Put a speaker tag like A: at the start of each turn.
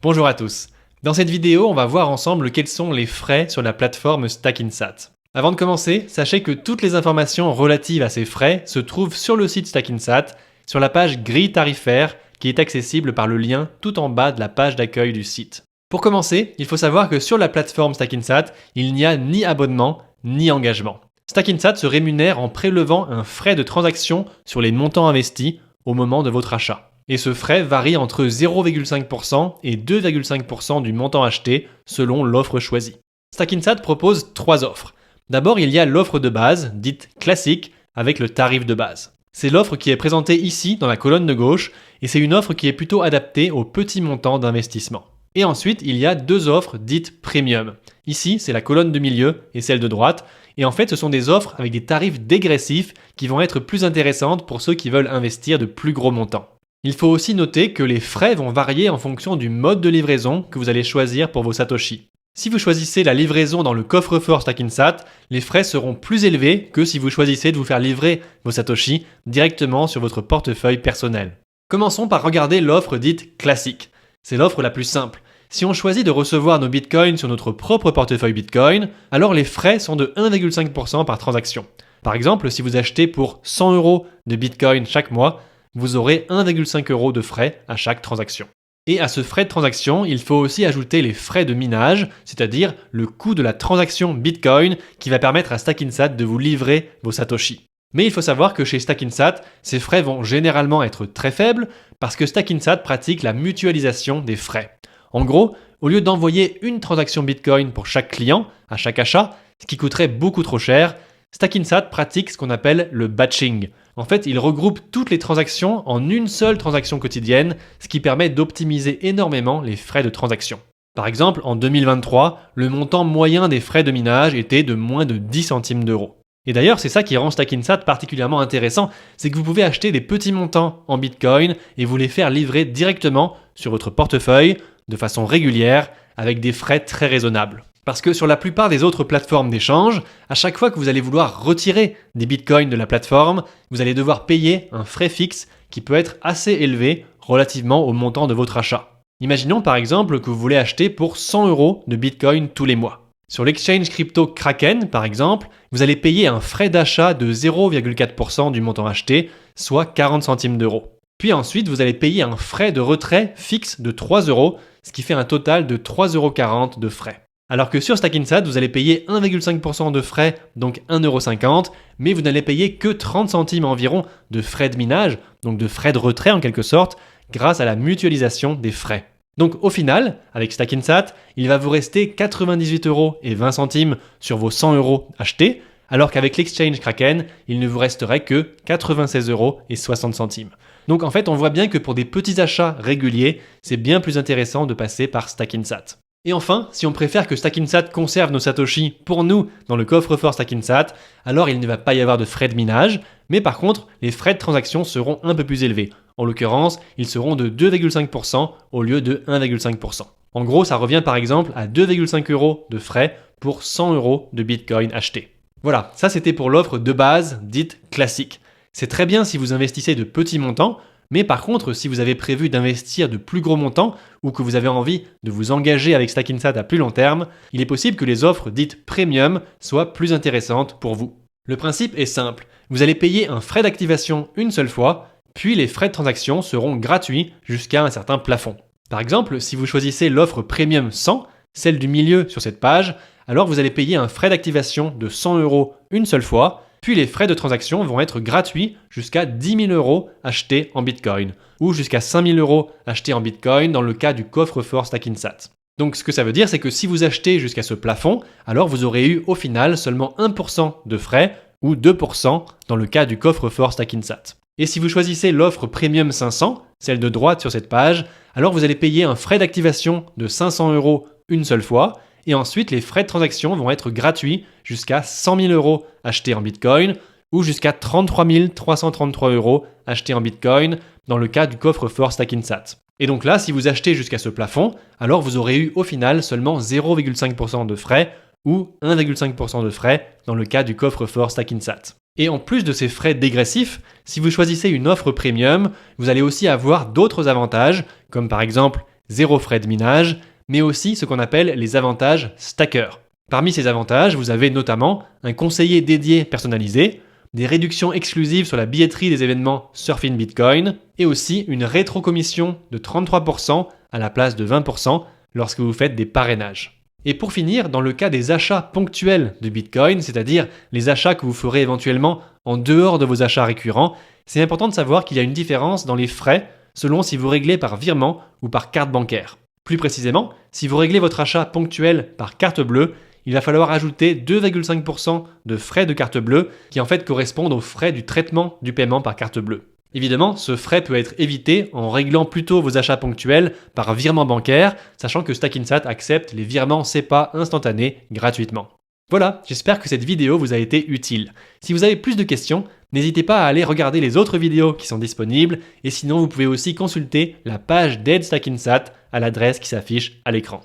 A: Bonjour à tous. Dans cette vidéo, on va voir ensemble quels sont les frais sur la plateforme Stackinsat. Avant de commencer, sachez que toutes les informations relatives à ces frais se trouvent sur le site Stackinsat, sur la page grille tarifaire qui est accessible par le lien tout en bas de la page d'accueil du site. Pour commencer, il faut savoir que sur la plateforme Stackinsat, il n'y a ni abonnement ni engagement. Stackinsat se rémunère en prélevant un frais de transaction sur les montants investis au moment de votre achat. Et ce frais varie entre 0,5% et 2,5% du montant acheté selon l'offre choisie. Stackinsat propose 3 offres. D'abord, il y a l'offre de base, dite classique, avec le tarif de base. C'est l'offre qui est présentée ici dans la colonne de gauche et c'est une offre qui est plutôt adaptée aux petits montants d'investissement. Et ensuite, il y a 2 offres dites premium. Ici, c'est la colonne de milieu et celle de droite. Et en fait, ce sont des offres avec des tarifs dégressifs qui vont être plus intéressantes pour ceux qui veulent investir de plus gros montants. Il faut aussi noter que les frais vont varier en fonction du mode de livraison que vous allez choisir pour vos Satoshi. Si vous choisissez la livraison dans le coffre-fort Stackinsat, les frais seront plus élevés que si vous choisissez de vous faire livrer vos Satoshi directement sur votre portefeuille personnel. Commençons par regarder l'offre dite classique. C'est l'offre la plus simple. Si on choisit de recevoir nos bitcoins sur notre propre portefeuille bitcoin, alors les frais sont de 1,5% par transaction. Par exemple, si vous achetez pour 100 € de bitcoin chaque mois, vous aurez 1,5 € de frais à chaque transaction. Et à ce frais de transaction, il faut aussi ajouter les frais de minage, c'est-à-dire le coût de la transaction Bitcoin qui va permettre à Stackinsat de vous livrer vos Satoshi. Mais il faut savoir que chez Stackinsat, ces frais vont généralement être très faibles parce que Stackinsat pratique la mutualisation des frais. En gros, au lieu d'envoyer une transaction Bitcoin pour chaque client, à chaque achat, ce qui coûterait beaucoup trop cher, Stackinsat pratique ce qu'on appelle le batching. En fait, il regroupe toutes les transactions en une seule transaction quotidienne, ce qui permet d'optimiser énormément les frais de transaction. Par exemple, en 2023, le montant moyen des frais de minage était de moins de 10 centimes d'euros. Et d'ailleurs, c'est ça qui rend Stackinsat particulièrement intéressant, c'est que vous pouvez acheter des petits montants en Bitcoin et vous les faire livrer directement sur votre portefeuille de façon régulière avec des frais très raisonnables. Parce que sur la plupart des autres plateformes d'échange, à chaque fois que vous allez vouloir retirer des bitcoins de la plateforme, vous allez devoir payer un frais fixe qui peut être assez élevé relativement au montant de votre achat. Imaginons par exemple que vous voulez acheter pour 100 € de bitcoin tous les mois. Sur l'exchange crypto Kraken par exemple, vous allez payer un frais d'achat de 0,4% du montant acheté, soit 40 centimes d'euros. Puis ensuite, vous allez payer un frais de retrait fixe de 3 €, ce qui fait un total de 3,40 € de frais. Alors que sur Stackinsat, vous allez payer 1,5% de frais, donc 1,50 €, mais vous n'allez payer que 30 centimes environ de frais de minage, donc de frais de retrait en quelque sorte, grâce à la mutualisation des frais. Donc au final, avec Stackinsat, il va vous rester 98,20 € sur vos 100 € achetés, alors qu'avec l'exchange Kraken, il ne vous resterait que 96,60 €. Donc en fait, on voit bien que pour des petits achats réguliers, c'est bien plus intéressant de passer par Stackinsat. Et enfin, si on préfère que Stackinsat conserve nos Satoshi pour nous dans le coffre-fort Stackinsat, alors il ne va pas y avoir de frais de minage, mais par contre, les frais de transaction seront un peu plus élevés. En l'occurrence, ils seront de 2,5% au lieu de 1,5%. En gros, ça revient par exemple à 2,5 € de frais pour 100 € de Bitcoin achetés. Voilà, ça c'était pour l'offre de base dite classique. C'est très bien si vous investissez de petits montants, mais par contre, si vous avez prévu d'investir de plus gros montants ou que vous avez envie de vous engager avec Stackinsat à plus long terme, il est possible que les offres dites premium soient plus intéressantes pour vous. Le principe est simple, vous allez payer un frais d'activation une seule fois, puis les frais de transaction seront gratuits jusqu'à un certain plafond. Par exemple, si vous choisissez l'offre Premium 100, celle du milieu sur cette page, alors vous allez payer un frais d'activation de 100 € une seule fois, puis les frais de transaction vont être gratuits jusqu'à 10 000 € achetés en Bitcoin, ou jusqu'à 5 000 € achetés en Bitcoin dans le cas du coffre-fort Stackinsat. Donc ce que ça veut dire, c'est que si vous achetez jusqu'à ce plafond, alors vous aurez eu au final seulement 1% de frais, ou 2% dans le cas du coffre-fort Stackinsat. Et si vous choisissez l'offre Premium 500, celle de droite sur cette page, alors vous allez payer un frais d'activation de 500 € une seule fois, et ensuite les frais de transaction vont être gratuits jusqu'à 100 000 € achetés en Bitcoin ou jusqu'à 33 333 € achetés en Bitcoin dans le cas du coffre-fort Stackinsat. Et donc là, si vous achetez jusqu'à ce plafond, alors vous aurez eu au final seulement 0,5% de frais ou 1,5% de frais dans le cas du coffre-fort Stackinsat. Et en plus de ces frais dégressifs, si vous choisissez une offre premium, vous allez aussi avoir d'autres avantages, comme par exemple 0 frais de minage, mais aussi ce qu'on appelle les avantages stackers. Parmi ces avantages, vous avez notamment un conseiller dédié personnalisé, des réductions exclusives sur la billetterie des événements Surfing Bitcoin, et aussi une rétrocommission de 33% à la place de 20% lorsque vous faites des parrainages. Et pour finir, dans le cas des achats ponctuels de Bitcoin, c'est-à-dire les achats que vous ferez éventuellement en dehors de vos achats récurrents, c'est important de savoir qu'il y a une différence dans les frais selon si vous réglez par virement ou par carte bancaire. Plus précisément, si vous réglez votre achat ponctuel par carte bleue, il va falloir ajouter 2,5% de frais de carte bleue qui en fait correspondent aux frais du traitement du paiement par carte bleue. Évidemment, ce frais peut être évité en réglant plutôt vos achats ponctuels par virement bancaire, sachant que Stackinsat accepte les virements SEPA instantanés gratuitement. Voilà, j'espère que cette vidéo vous a été utile. Si vous avez plus de questions, n'hésitez pas à aller regarder les autres vidéos qui sont disponibles, et sinon vous pouvez aussi consulter la page d'aide Stackinsat à l'adresse qui s'affiche à l'écran.